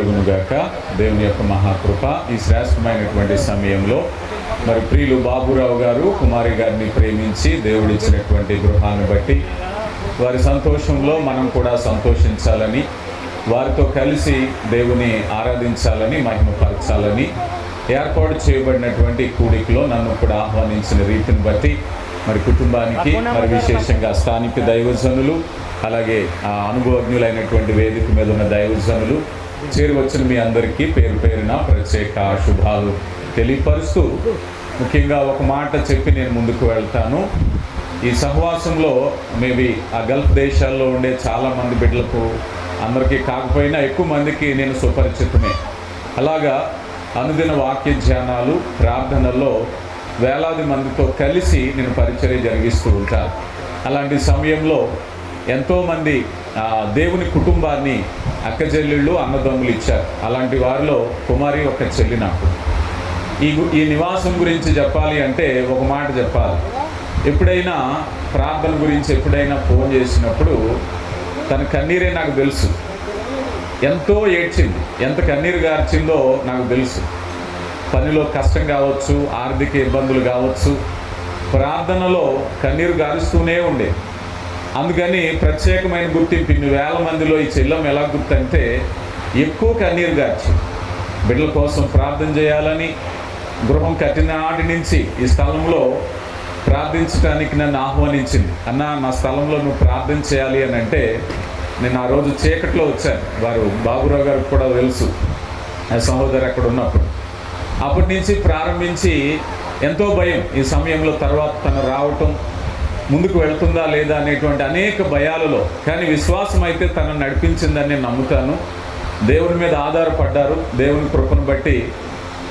కలుగునుగాక. దేవుని యొక్క మహాకృప ఈ శ్రేష్టమైనటువంటి సమయంలో మరి ప్రియులు బాబురావు గారు కుమారి గారిని ప్రేమించి దేవుడిచ్చినటువంటి గృహాన్ని బట్టి వారి సంతోషంలో మనం కూడా సంతోషించాలని, వారితో కలిసి దేవుని ఆరాధించాలని, మహిమపరచాలని ఏర్పాటు చేయబడినటువంటి కూడికలో నన్ను కూడా ఆహ్వానించిన రీతిని బట్టి మరి కుటుంబానికి, మరి విశేషంగా స్థానిక దైవజనులు, అలాగే అనుభవజ్ఞులైనటువంటి వేదిక మీద ఉన్న దైవజనులు చేరువచ్చిన మీ అందరికీ పేరు పేరున ప్రత్యేక శుభాలు తెలియపరుస్తూ, ముఖ్యంగా ఒక మాట చెప్పి నేను ముందుకు వెళ్తాను. ఈ సహవాసంలో మేబీ ఆ గల్ఫ్ దేశాల్లో ఉండే చాలామంది బిడ్డలకు, అందరికీ కాకపోయినా ఎక్కువ మందికి నేను సుపరిచితమే. అలాగా అనుదిన వాక్య ధ్యానాలు, ప్రార్థనల్లో వేలాది మందితో కలిసి నేను పరిచర్య జరిగిస్తూ ఉంటాను. అలాంటి సమయంలో ఎంతోమంది దేవుని కుటుంబాన్ని అక్కచెల్లెళ్ళు, అన్నదమ్ములు ఇచ్చారు. అలాంటి వారిలో కుమారి ఒక చెల్లి. నాకు ఈ నివాసం గురించి చెప్పాలి అంటే ఒక మాట చెప్పాలి. ఎప్పుడైనా ప్రార్థన గురించి ఎప్పుడైనా ఫోన్ చేసినప్పుడు తన కన్నీరే నాకు తెలుసు. ఎంతో ఏడ్చింది, ఎంత కన్నీరు గార్చిందో నాకు తెలుసు. పనిలో కష్టం కావచ్చు, ఆర్థిక ఇబ్బందులు కావచ్చు, ప్రార్థనలో కన్నీరు గారుస్తూనే ఉండే. అందుకని ప్రత్యేకమైన గుర్తింపు. ఇన్ని వేల మందిలో ఈ చెల్లెం ఎలా గుర్తంటే ఎక్కువ కన్నీరు గార్చి బిడ్డల కోసం ప్రార్థన చేయాలని, గృహం కట్టిన నాటి నుంచి ఈ స్థలంలో ప్రార్థించడానికి నన్ను ఆహ్వానించింది. అన్నా, నా స్థలంలో నువ్వు ప్రార్థన చేయాలి అని అంటే నేను ఆ రోజు చీకట్లో వచ్చాను. వారు బాబురావు గారికి కూడా తెలుసు, ఆ సహోదరు అక్కడ ఉన్నప్పుడు. అప్పటి నుంచి ప్రారంభించి ఎంతో భయం ఈ సమయంలో. తర్వాత తను రావటం, ముందుకు వెళ్తుందా లేదా అనేటువంటి అనేక భయాలలో, కానీ విశ్వాసం అయితే తనను నడిపించిందని నేను నమ్ముతాను. దేవుని మీద ఆధారపడ్డారు. దేవుని కృపను బట్టి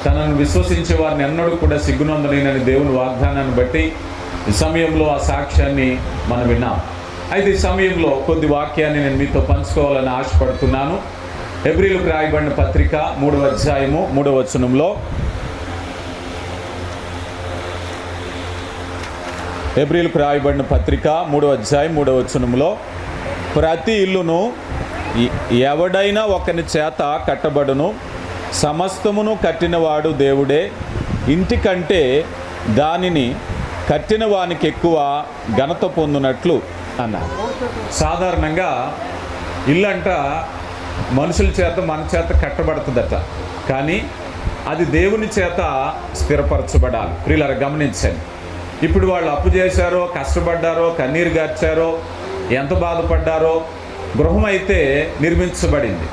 తనను విశ్వసించే వారిని ఎన్నడూ కూడా సిగ్గునందలేనని దేవుని వాగ్దానాన్ని బట్టి ఈ సమయంలో ఆ సాక్ష్యాన్ని మనం విన్నాం. అయితే ఈ సమయంలో కొద్ది వాక్యాన్ని నేను మీతో పంచుకోవాలని ఆశపడుతున్నాను. హెబ్రీయులకు రాయబడిన పత్రిక 3వ అధ్యాయము 3వ వచనంలో, హెబ్రీయులకు రాయబడిన పత్రిక 3వ అధ్యాయం 3వ వచనంలో, ప్రతి ఇల్లును ఎవడైనా ఒకని చేత కట్టబడును, సమస్తమును కట్టినవాడు దేవుడే, ఇంటి కంటే దానిని కట్టిన వానికి ఎక్కువ ఘనత పొందినట్లు అన్నారు. సాధారణంగా ఇల్లంట మనుషుల చేత, మన చేత కట్టబడుతుందట, కానీ అది దేవుని చేత స్థిరపరచబడాలి. ప్రియులారా గమనించండి. ఇప్పుడు వాళ్ళు అప్పు చేశారో, కష్టపడ్డారో, కన్నీరు గార్చారో, ఎంత బాధపడ్డారో, గృహం అయితే నిర్మించబడింది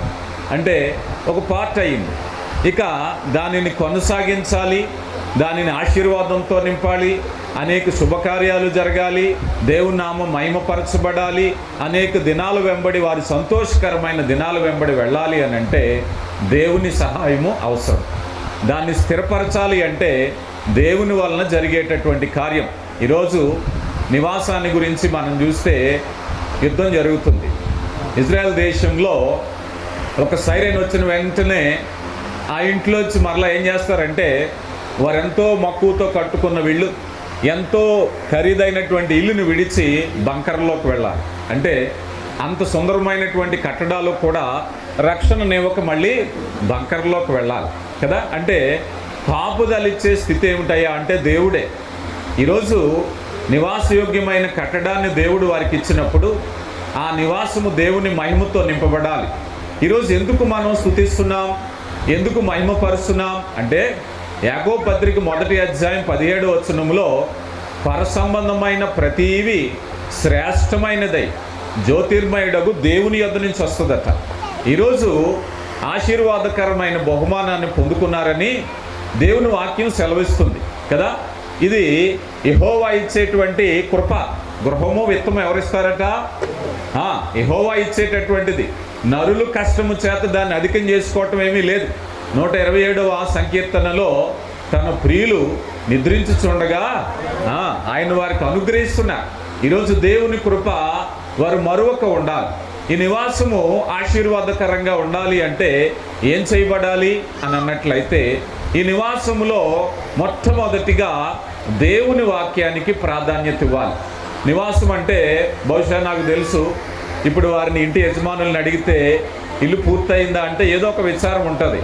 అంటే ఒక పార్ట్ అయింది. ఇక దానిని కొనసాగించాలి, దానిని ఆశీర్వాదంతో నింపాలి, అనేక శుభకార్యాలు జరగాలి, దేవుని నామం మహిమపరచబడాలి, అనేక దినాల వెంబడి, వారి సంతోషకరమైన దినాల వెంబడి వెళ్ళాలి అని అంటే దేవుని సహాయము అవసరం. దాన్ని స్థిరపరచాలి అంటే దేవుని వలన జరిగేటటువంటి కార్యం. ఈరోజు నివాసాన్ని గురించి మనం చూస్తే యుద్ధం జరుగుతుంది. ఇజ్రాయెల్ దేశంలో ఒక సైరన్ వచ్చిన వెంటనే ఆ ఇంట్లో వచ్చి మరలా ఏం చేస్తారంటే, వారెంతో మక్కువతో కట్టుకున్న వీళ్ళు ఎంతో ఖరీదైనటువంటి ఇల్లుని విడిచి బంకర్లోకి వెళ్ళాలి. అంటే అంత సుందరమైనటువంటి కట్టడాలు కూడా రక్షణనివ్వక మళ్ళీ బంకర్లోకి వెళ్ళాలి కదా. అంటే కాపుదలిచ్చే స్థితి ఏమిటయ్యా అంటే దేవుడే. ఈరోజు నివాసయోగ్యమైన కట్టడాన్ని దేవుడు వారికి ఇచ్చినప్పుడు ఆ నివాసము దేవుని మహిమతో నింపబడాలి. ఈరోజు ఎందుకు మనం స్తుతిస్తున్నాం, ఎందుకు మహిమపరుస్తున్నాం అంటే, యాకోబు పత్రిక 1వ అధ్యాయం 17వ వచనంలో, పరసంబంధమైన ప్రతీవి శ్రేష్టమైనదై జ్యోతిర్మయుడగు దేవుని యొద్ద నుంచి వస్తుందట. ఈరోజు ఆశీర్వాదకరమైన బహుమానాన్ని పొందుకున్నారని దేవుని వాక్యం సెలవిస్తుంది కదా. ఇది యెహోవా ఇచ్చేటువంటి కృప. గృహము విత్తము ఎవరిస్తారట? యెహోవా ఇచ్చేటటువంటిది. నరులు కష్టము చేత దాన్ని అధికం చేసుకోవటం ఏమీ లేదు. 127వ సంకీర్తనలో తన ప్రియులు నిద్రించుచుండగా ఆయన వారికి అనుగ్రహిస్తున్నారు. ఈరోజు దేవుని కృప వారు మరువక ఉండాలి. ఈ నివాసము ఆశీర్వాదకరంగా ఉండాలి అంటే ఏం చేయబడాలి అని అన్నట్లయితే, ఈ నివాసములో మొట్టమొదటిగా దేవుని వాక్యానికి ప్రాధాన్యత ఇవ్వాలి. నివాసం అంటే బహుశా నాకు తెలుసు, ఇప్పుడు వారిని ఇంటి యజమానులను అడిగితే ఇల్లు పూర్తయిందా అంటే ఏదో ఒక విచారం ఉంటుంది,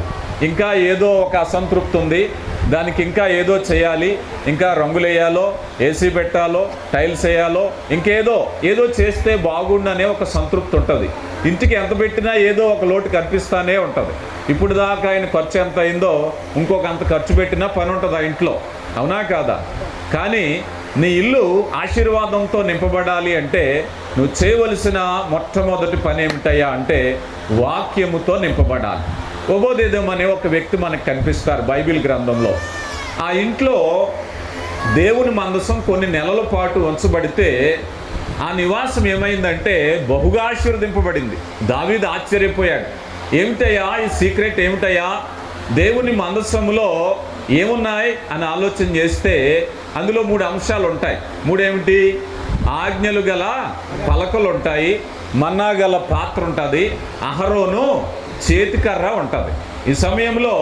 ఇంకా ఏదో ఒక అసంతృప్తి ఉంది, దానికి ఇంకా ఏదో చేయాలి, ఇంకా రంగులు వేయాలో, ఏసీ పెట్టాలో, టైల్స్ వేయాలో, ఏదో చేస్తే బాగుండనే ఒక సంతృప్తి ఉంటుంది. ఇంటికి ఎంత పెట్టినా ఏదో ఒక లోటు కనిపిస్తూనే ఉంటుంది. ఇప్పుడు దాకా ఆయన ఖర్చు ఎంత అయిందో ఇంకొక అంత ఖర్చు పెట్టినా పని ఉంటుంది ఆ ఇంట్లో, అవునా కాదా? కానీ నీ ఇల్లు ఆశీర్వాదంతో నింపబడాలి అంటే నువ్వు చేయవలసిన మొట్టమొదటి పని ఏమిటయ్యా అంటే వాక్యముతో నింపబడాలి. ఒబోదేదోం అనే ఒక వ్యక్తి మనకు కనిపిస్తారు బైబిల్ గ్రంథంలో. ఆ ఇంట్లో దేవుని మందసం కొన్ని నెలల పాటు ఉంచబడితే ఆ నివాసం ఏమైందంటే బహుగా ఆశీర్వదింపబడింది. దావీదు ఆశ్చర్యపోయాడు, ఏమిటయ్యా ఈ సీక్రెట్ ఏమిటయ్యా, దేవుని మందసములో ఏమున్నాయి అని ఆలోచన చేస్తే అందులో 3 అంశాలు ఉంటాయి. 3 ఏమిటి? ఆజ్ఞలు గల పలకలు ఉంటాయి, మన్నా గల పాత్ర ఉంటుంది, అహరోను చేతికర్ర ఉంటుంది. ఈ సమయంలో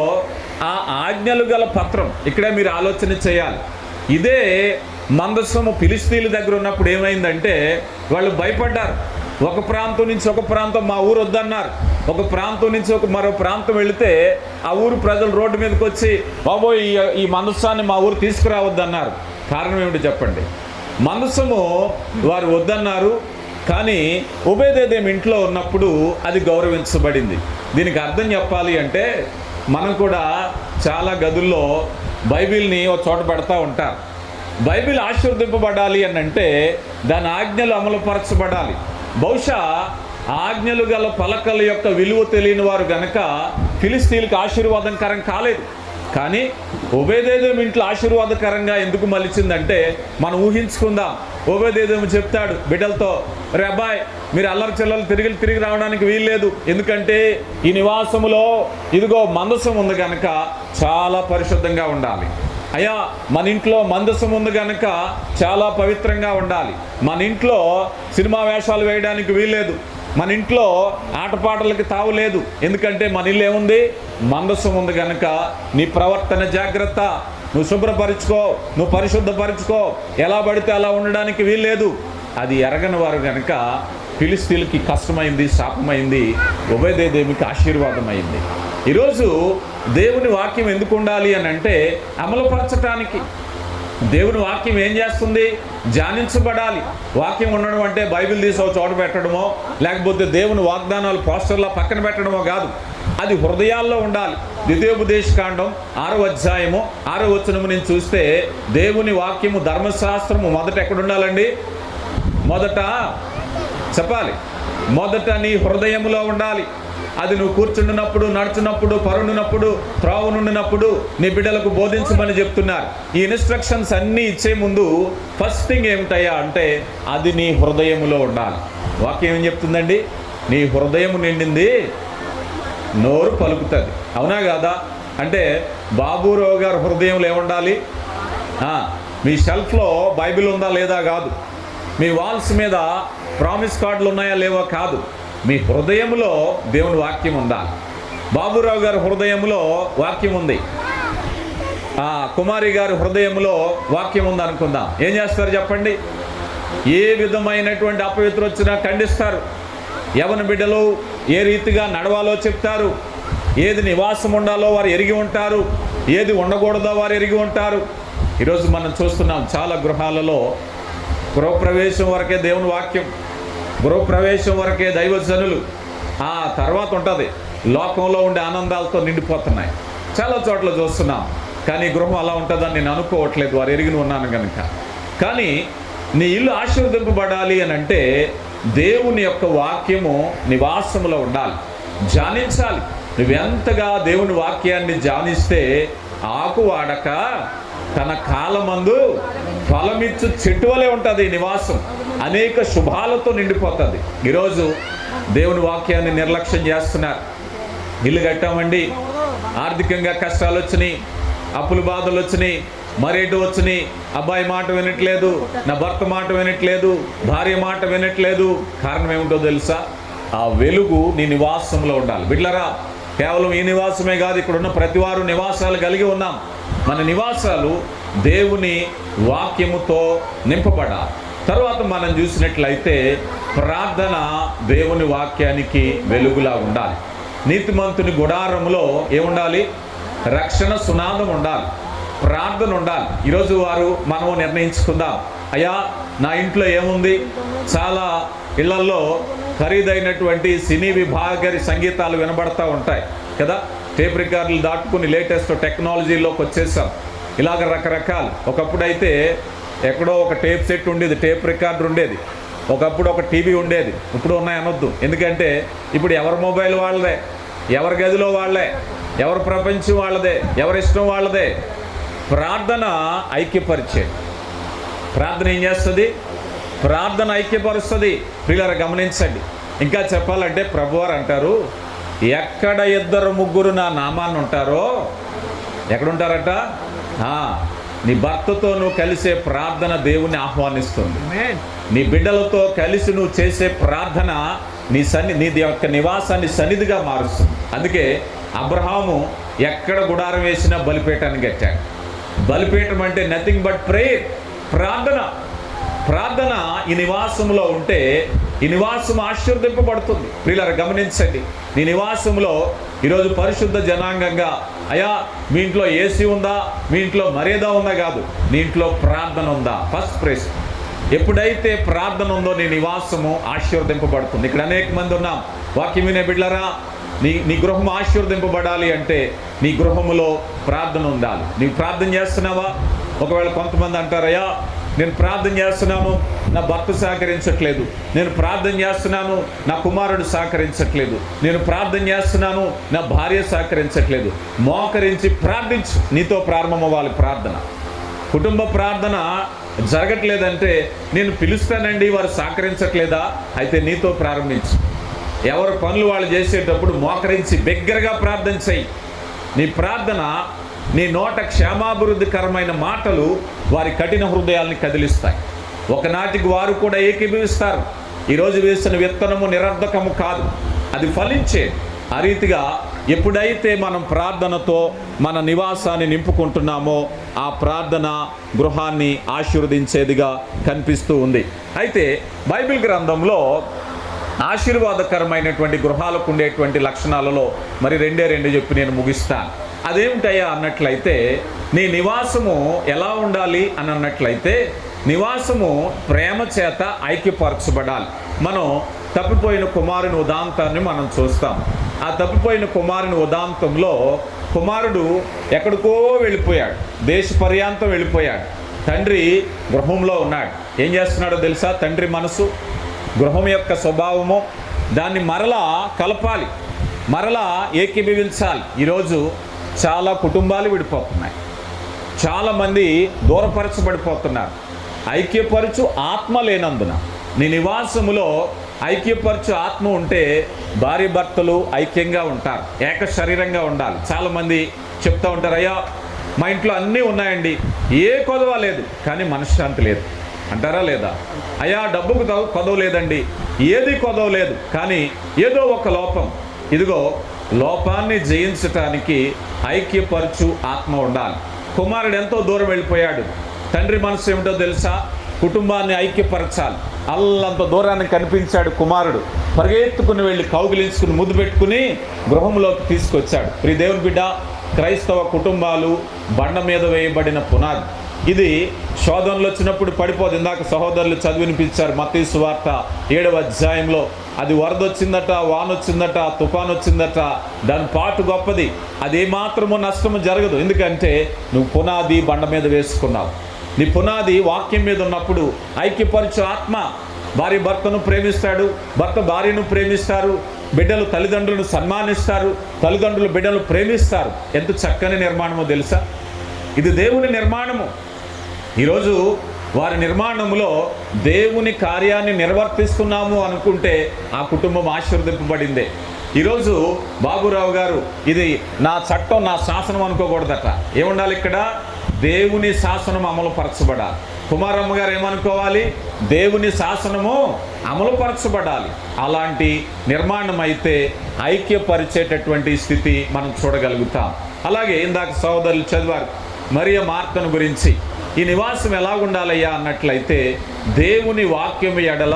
ఆ ఆజ్ఞలు గల పత్రం ఇక్కడే మీరు ఆలోచన చేయాలి. ఇదే మందసము ఫిలిష్తీయుల దగ్గర ఉన్నప్పుడు ఏమైందంటే వాళ్ళు భయపడ్డారు. ఒక ప్రాంతం నుంచి ఒక ప్రాంతం మా ఊరు వద్దన్నారు, ఒక ప్రాంతం నుంచి మరో ప్రాంతం వెళితే ఆ ఊరు ప్రజలు రోడ్డు మీదకి వచ్చి బాబోయ్ ఈ మందసాన్ని మా ఊరు తీసుకురావద్దన్నారు. కారణం ఏమిటి చెప్పండి? మందసము వారు వద్దన్నారు, కానీ ఒబేదేదోం ఇంట్లో ఉన్నప్పుడు అది గౌరవించబడింది. దీనికి అర్థం చెప్పాలి అంటే మనం కూడా చాలా గదుల్లో బైబిల్ని ఒక చోట పెడతా ఉంటారు. బైబిల్ ఆశీర్వదింపబడాలి అని అంటే దాని ఆజ్ఞలు అమలుపరచబడాలి. బహుశా ఆజ్ఞలు గల పలకల యొక్క విలువ తెలియని వారు గనక ఫిలిష్తీయులకు ఆశీర్వాదకరం కాలేదు. కానీ ఒబేదేదోం ఇంట్లో ఆశీర్వాదకరంగా ఎందుకు మలిచిందంటే మనం ఊహించుకుందాం. ఒబేదేదోం చెప్తాడు బిడ్డలతో, రే అబ్బాయి మీరు అల్లరి చిల్లలు తిరిగి రావడానికి వీల్లేదు, ఎందుకంటే ఈ నివాసములో ఇదిగో మందసం ఉంది కనుక చాలా పరిశుద్ధంగా ఉండాలి. అయ్యా మన ఇంట్లో మందసం ఉంది కనుక చాలా పవిత్రంగా ఉండాలి. మన ఇంట్లో సినిమా వేషాలు వేయడానికి వీల్లేదు, మన ఇంట్లో ఆటపాటలకి తావు లేదు, ఎందుకంటే మన ఇల్లు ఏముంది? మందసం ఉంది కనుక నీ ప్రవర్తన జాగ్రత్త, నువ్వు శుభ్రపరుచుకో, నువ్వు పరిశుద్ధపరుచుకో, ఎలా పడితే అలా ఉండడానికి వీల్లేదు. అది ఎరగని వారు కనుక ఫిలిష్తీయులకి కష్టమైంది, శాపమైంది, ఒబేదేదోముకి ఆశీర్వాదమైంది. ఈరోజు దేవుని వాక్యం ఎందుకు ఉండాలి అని అంటే అమలుపరచటానికి. దేవుని వాక్యం ఏం చేస్తుంది? ధ్యానించబడాలి. వాక్యం ఉండడం అంటే బైబిల్ తీసి ఒక చోట పెట్టడమో, లేకపోతే దేవుని వాగ్దానాలు పోస్టర్లా పక్కన పెట్టడమో కాదు, అది హృదయాల్లో ఉండాలి. ద్వితీయోపదేశకాండం 6వ అధ్యాయము 6వ వచనము నుంచి చూస్తే దేవుని వాక్యము ధర్మశాస్త్రము మొదట ఎక్కడ ఉండాలండి? మొదట చెప్పాలి, మొదట నీ హృదయములో ఉండాలి. అది నువ్వు కూర్చుండినప్పుడు, నడుచున్నప్పుడు, పరుండినప్పుడు, త్రావునుండినప్పుడు నీ బిడ్డలకు బోధించమని చెప్తున్నారు. ఈ ఇన్స్ట్రక్షన్స్ అన్నీ ఇచ్చే ముందు ఫస్ట్ థింగ్ ఏమిటయ్యా అంటే అది నీ హృదయములో ఉండాలి. వాక్యం ఏం చెప్తుందండి? నీ హృదయం నిండింది నోరు పలుకుతుంది, అవునా కాదా? అంటే బాబురావు గారి హృదయంలో ఏముండాలి? మీ షెల్ఫ్లో బైబిల్ ఉందా లేదా కాదు, మీ వాల్స్ మీద ప్రామిస్ కార్డులు ఉన్నాయా లేవా కాదు, మీ హృదయంలో దేవుని వాక్యం ఉండాలి. బాబురావు గారి హృదయంలో వాక్యం ఉంది, కుమారి గారి హృదయంలో వాక్యం ఉంది అనుకుందాం. ఏం చేస్తారు చెప్పండి? ఏ విధమైనటువంటి అపవిత్ర వచ్చినా ఖండిస్తారు. యవన బిడ్డలు ఏ రీతిగా నడవాలో చెప్తారు. ఏది నివాసం ఉండాలో వారు ఎరిగి ఉంటారు, ఏది ఉండకూడదో వారు ఎరిగి ఉంటారు. ఈరోజు మనం చూస్తున్నాం చాలా గృహాలలో గృహప్రవేశం వరకే దేవుని వాక్యం, గృహప్రవేశం వరకే దైవజనులు, ఆ తర్వాత ఉంటుంది లోకంలో ఉండే ఆనందాలతో నిండిపోతున్నాయి. చాలా చోట్ల చూస్తున్నాం. కానీ గృహం అలా ఉంటుందని నేను అనుకోవట్లేదు, వారు ఎరిగిన ఉన్నాను కనుక. కానీ నీ ఇల్లు ఆశీర్వదింపబడాలి అని అంటే దేవుని యొక్క వాక్యము నివాసములో ఉండాలి, ధ్యానించాలి. నువ్వెంతగా దేవుని వాక్యాన్ని ధ్యానిస్తే ఆకు వాడక తన కాలమందు ఫలమిచ్చు చెట్టు వలె ఉంటుంది నివాసం, అనేక శుభాలతో నిండిపోతుంది. ఈరోజు దేవుని వాక్యాన్ని నిర్లక్ష్యం చేస్తున్నారు. ఇల్లు కట్టామండి, ఆర్థికంగా కష్టాలు వచ్చినాయి, అప్పుల బాధలు వచ్చినాయి, మరేటు వచ్చినాయి, అబ్బాయి మాట వినట్లేదు, నా భర్త మాట వినట్లేదు, భార్య మాట వినట్లేదు. కారణం ఏమిటో తెలుసా? ఆ వెలుగు నీ నివాసంలో ఉండాలి. బిడ్డలారా, కేవలం ఈ నివాసమే కాదు, ఇక్కడ ఉన్న ప్రతి వారు నివాసాలు కలిగి ఉన్నాం. మన నివాసాలు దేవుని వాక్యముతో నింపబడాలి. తర్వాత మనం చూసినట్లయితే ప్రార్థన దేవుని వాక్యానికి వెలుగులా ఉండాలి. నీతిమంతుని గుడారంలో ఏముండాలి? రక్షణ సునాదం ఉండాలి, ప్రార్థన ఉండాలి. ఈరోజు మనం నిర్ణయించుకుందాం, అయ్యా నా ఇంట్లో ఏముంది? చాలా ఇళ్లలో ఖరీదైనటువంటి సినీ విభాగరి సంగీతాలు వినబడతా ఉంటాయి కదా. టేప్ రికార్డులు దాటుకుని లేటెస్ట్ టెక్నాలజీలోకి వచ్చేసాం. ఇలాగ రకరకాలు. ఒకప్పుడు అయితే ఎక్కడో ఒక టేప్ సెట్ ఉండేది, టేప్ రికార్డర్ ఉండేది, ఒకప్పుడు ఒక టీవీ ఉండేది. ఇప్పుడు ఉన్నాయనొద్దు, ఎందుకంటే ఇప్పుడు ఎవరి మొబైల్ వాళ్ళదే, ఎవరి గదిలో వాళ్ళే, ఎవరి ప్రపంచం వాళ్ళదే, ఎవరి ఇష్టం వాళ్ళదే. ప్రార్థన ఐక్యపరిచే. ప్రార్థన ఏం చేస్తుంది? ప్రార్థన ఐక్యపరుస్తుంది. ప్రియులారా గమనించండి. ఇంకా చెప్పాలంటే ప్రభువారు అంటారు, ఎక్కడ 2-3 నా నామాన్ని ఉంటారో, ఎక్కడుంటారట? నీ భర్తతో నువ్వు కలిసే ప్రార్థన దేవుణ్ణి ఆహ్వానిస్తుంది. నీ బిడ్డలతో కలిసి నువ్వు చేసే ప్రార్థన నీ యొక్క నివాసాన్ని సన్నిధిగా మారుస్తుంది. అందుకే అబ్రహాము ఎక్కడ గుడారం వేసినా బలిపీఠాన్ని కట్టాడు. బలిపీఠం అంటే నథింగ్ బట్ ప్రేయర్, ప్రార్థన. ప్రార్థన ఈ నివాసంలో ఉంటే ఈ నివాసం ఆశీర్వదింపబడుతుంది. ప్రియులారా గమనించండి. నీ నివాసంలో ఈరోజు పరిశుద్ధ జనాంగంగా, అయ్యా మీ ఇంట్లో ఏసీ ఉందా, మీ ఇంట్లో మర్యాద ఉందా కాదు, నీ ఇంట్లో ప్రార్థన ఉందా? First prize. ఎప్పుడైతే ప్రార్థన ఉందో నీ నివాసము ఆశీర్వదింపబడుతుంది. ఇక్కడ అనేక మంది ఉన్నాం, వాక్యం వినే బిడ్డలారా. నీ గృహం ఆశీర్వదింపబడాలి అంటే నీ గృహములో ప్రార్థన ఉండాలి. నీవు ప్రార్థన చేస్తున్నావా? ఒకవేళ కొంతమంది అంటారయ్యా నేను ప్రార్థన చేస్తున్నాను, నా భర్త సహకరించట్లేదు, నేను ప్రార్థన చేస్తున్నాను, నా కుమారుడు సహకరించట్లేదు, నేను ప్రార్థన చేస్తున్నాను, నా భార్య సహకరించట్లేదు. మోకరించి ప్రార్థించు. నీతో ప్రారంభమవ్వాలి ప్రార్థన. కుటుంబ ప్రార్థన జరగట్లేదంటే నేను పిలుస్తానండి, వారు సహకరించట్లేదా? అయితే నీతో ప్రారంభించు. ఎవరు పనులు వాళ్ళు చేసేటప్పుడు మోకరించి బిగ్గరగా ప్రార్థన చెయ్యి. నీ ప్రార్థన, నీ నోట క్షేమాభివృద్ధికరమైన మాటలు వారి కఠిన హృదయాల్ని కదిలిస్తాయి. ఒకనాటికి వారు కూడా ఏకీభవిస్తారు. ఈరోజు వేసిన విత్తనము నిరర్ధకము కాదు, అది ఫలించే. ఆ రీతిగా ఎప్పుడైతే మనం ప్రార్థనతో మన నివాసాన్ని నింపుకుంటున్నామో ఆ ప్రార్థన గృహాన్ని ఆశీర్వదించేదిగా కనిపిస్తూ ఉంది. అయితే బైబిల్ గ్రంథంలో ఆశీర్వాదకరమైనటువంటి గృహాలకు ఉండేటువంటి లక్షణాలలో మరి 2 చెప్పి నేను ముగిస్తాను. అదేమిటయ్యా అన్నట్లయితే, నీ నివాసము ఎలా ఉండాలి అని అన్నట్లయితే, నివాసము ప్రేమ చేత ఐక్యపరచబడాలి. మనం తప్పిపోయిన కుమారుని ఉదాంతాన్ని మనం చూస్తాం. ఆ తప్పిపోయిన కుమారుని ఉదాంతంలో కుమారుడు ఎక్కడికో వెళ్ళిపోయాడు, దేశ పర్యాంతం వెళ్ళిపోయాడు. తండ్రి గృహంలో ఉన్నాడు. ఏం చేస్తున్నాడో తెలుసా? తండ్రి మనసు, గృహం యొక్క స్వభావము, దాన్ని మరలా కలపాలి, మరలా ఏకీభవించాలి. ఈరోజు చాలా కుటుంబాలు విడిపోతున్నాయి, చాలామంది దూరపరచబడిపోతున్నారు. ఐక్యపరచు ఆత్మ లేనందున. నీ నివాసములో ఐక్యపరచు ఆత్మ ఉంటే భార్య భర్తలు ఐక్యంగా ఉంటారు, ఏక శరీరంగా ఉండాలి. చాలామంది చెప్తూ ఉంటారు, అయ్యా మా ఇంట్లో అన్నీ ఉన్నాయండి, ఏ కొదవ లేదు, కానీ మనశ్శాంతి లేదు అంటారా లేదా? అయ్యా డబ్బుకు కొదవ లేదండి, ఏది కొదవ లేదు, కానీ ఏదో ఒక లోపం. ఇదిగో లోపాన్ని జయించటానికి ఐక్యపరచు ఆత్మ ఉండాలి. కుమారుడు ఎంతో దూరం వెళ్ళిపోయాడు. తండ్రి మనసు ఏమిటో తెలుసా? కుటుంబాన్ని ఐక్యపరచాలి. అల్లంత దూరాన్ని కనిపించాడు కుమారుడు. పరిగెత్తుకుని వెళ్ళి కౌగిలించుకుని ముద్దు పెట్టుకుని గృహంలోకి తీసుకొచ్చాడు. ప్రియ దేవుని బిడ్డ, క్రైస్తవ కుటుంబాలు బండ మీద వేయబడిన పునాది. ఇది శోధనలు వచ్చినప్పుడు పడిపోదు. ఇందాక సహోదరులు చదివినిపించారు మత్తయి సువార్త 7వ అధ్యాయంలో. అది వరద వచ్చిందట, వాన వచ్చిందట, తుఫాన్ వచ్చిందట, దాని పాటు గొప్పది. అదేమాత్రము నష్టము జరగదు. ఎందుకంటే నువ్వు పునాది బండ మీద వేసుకున్నావు. నీ పునాది వాక్యం మీద ఉన్నప్పుడు ఐక్యపరచు ఆత్మ. భార్య భర్తను ప్రేమిస్తాడు, భర్త భార్యను ప్రేమిస్తారు, బిడ్డలు తల్లిదండ్రులను సన్మానిస్తారు, తల్లిదండ్రులు బిడ్డలు ప్రేమిస్తారు. ఎంత చక్కని నిర్మాణమో తెలుసా? ఇది దేవుని నిర్మాణము. ఈరోజు వారి నిర్మాణంలో దేవుని కార్యాన్ని నిర్వర్తిస్తున్నాము అనుకుంటే ఆ కుటుంబం ఆశీర్వదింపబడిందే. ఈరోజు బాబురావు గారు ఇది నా చట్టం, నా శాసనం అనుకోకూడదట. ఏముండాలి ఇక్కడ? దేవుని శాసనం అమలుపరచబడాలి. కుమారమ్మ గారు ఏమనుకోవాలి? దేవుని శాసనము అమలుపరచబడాలి. అలాంటి నిర్మాణం అయితే ఐక్యపరిచేటటువంటి స్థితి మనం చూడగలుగుతాం. అలాగే ఇందాక సోదరులు చదివారు మరియ మార్తను గురించి. ఈ నివాసం ఎలాగుండాలయ్యా అన్నట్లయితే దేవుని వాక్యము ఎడల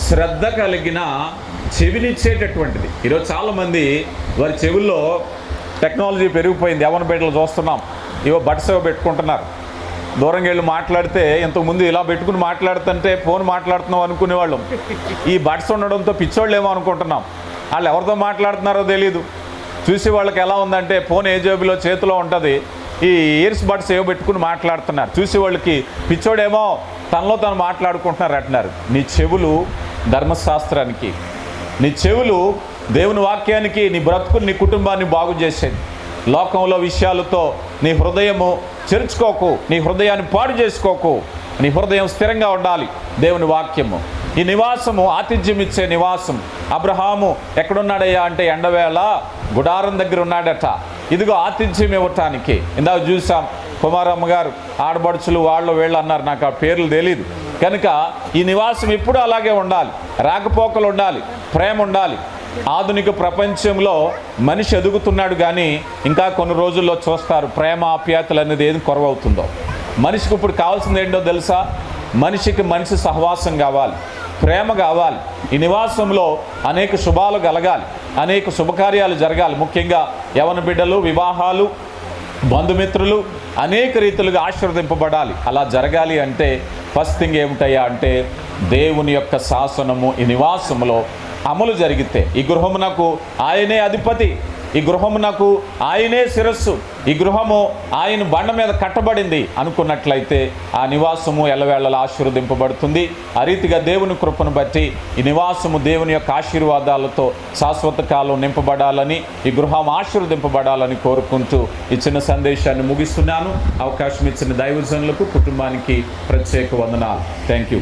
శ్రద్ధ కలిగిన చెవినిచ్చేటటువంటిది. ఈరోజు చాలామంది వారి చెవుల్లో టెక్నాలజీ పెరిగిపోయింది. యవ్వన బిడ్డలు చూస్తున్నాం, ఇవో బడ్స్ పెట్టుకుంటున్నారు. దూరంగా వెళ్ళి మాట్లాడితే ఇంతకుముందు ఇలా పెట్టుకుని మాట్లాడుతుంటే ఫోన్ మాట్లాడుతున్నాం అనుకునేవాళ్ళం. ఈ బడ్స్ ఉండడంతో పిచ్చోళ్ళు ఏమో అనుకుంటున్నాం. వాళ్ళు ఎవరితో మాట్లాడుతున్నారో తెలియదు. చూసి వాళ్ళకి ఎలా ఉందంటే ఫోన్ ఏ జేబులో చేతిలో ఉంటుంది, ఈ ఇయర్స్ బడ్స్ ఏవో పెట్టుకుని మాట్లాడుతున్నారు. చూసి వాళ్ళకి పిచ్చోడేమో తనలో తను మాట్లాడుకుంటున్నారు అంటున్నారు. నీ చెవులు ధర్మశాస్త్రానికి, నీ చెవులు దేవుని వాక్యానికి, నీ బ్రతుకుని, నీ కుటుంబాన్ని బాగు చేసేది. లోకంలో విషయాలతో నీ హృదయము చెరుచుకోకు, నీ హృదయాన్ని పాడు చేసుకోకు. నీ హృదయం స్థిరంగా ఉండాలి. దేవుని వాక్యము ఈ నివాసము ఆతిథ్యం ఇచ్చే నివాసం. అబ్రహాము ఎక్కడున్నాడయ్యా అంటే ఎండవేళ గుడారం దగ్గర ఉన్నాడట. ఇదిగో ఆతిథ్యం ఇవ్వటానికి. ఇందాక చూసాం కుమారమ్మ గారు ఆడబడుచులు వాళ్ళు వీళ్ళు అన్నారు, నాకు ఆ పేర్లు తెలీదు. కనుక ఈ నివాసం ఎప్పుడూ అలాగే ఉండాలి. రాకపోకలు ఉండాలి, ప్రేమ ఉండాలి. ఆధునిక ప్రపంచంలో మనిషి ఎదుగుతున్నాడు కానీ ఇంకా కొన్ని రోజుల్లో చూస్తారు ప్రేమ ఆప్యాయతలు అనేది ఏది కొరవవుతుందో. మనిషికి ఇప్పుడు కావాల్సింది ఏంటో తెలుసా? మనిషికి మనిషి సహవాసం కావాలి, ప్రేమ కావాలి. ఈ నివాసంలో అనేక శుభాలు కలగాలి, అనేక శుభకార్యాలు జరగాలి. ముఖ్యంగా యవ్వన బిడ్డలు, వివాహాలు, బంధుమిత్రులు అనేక రీతులుగా ఆశీర్వదింపబడాలి. అలా జరగాలి అంటే ఫస్ట్ థింగ్ ఏమిటయ్యా అంటే దేవుని యొక్క శాసనము ఈ నివాసములో అమలు జరిగితే, ఈ గృహమునకు ఆయనే అధిపతి, ఈ గృహమునకు ఆయనే శిరస్సు, ఈ గృహము ఆయన బండ మీద కట్టబడింది అనుకున్నట్లయితే ఆ నివాసము ఎల్లవేళలా ఆశీర్వదింపబడుతుంది. ఆ రీతిగా దేవుని కృపను బట్టి ఈ నివాసము దేవుని యొక్క ఆశీర్వాదాలతో శాశ్వత కాలం నింపబడాలని, ఈ గృహం ఆశీర్వదింపబడాలని కోరుకుంటూ ఈ చిన్న సందేశాన్ని ముగిస్తున్నాను. అవకాశం ఇచ్చిన దైవజనులకు, కుటుంబానికి ప్రత్యేక వందనాలు. Thank you.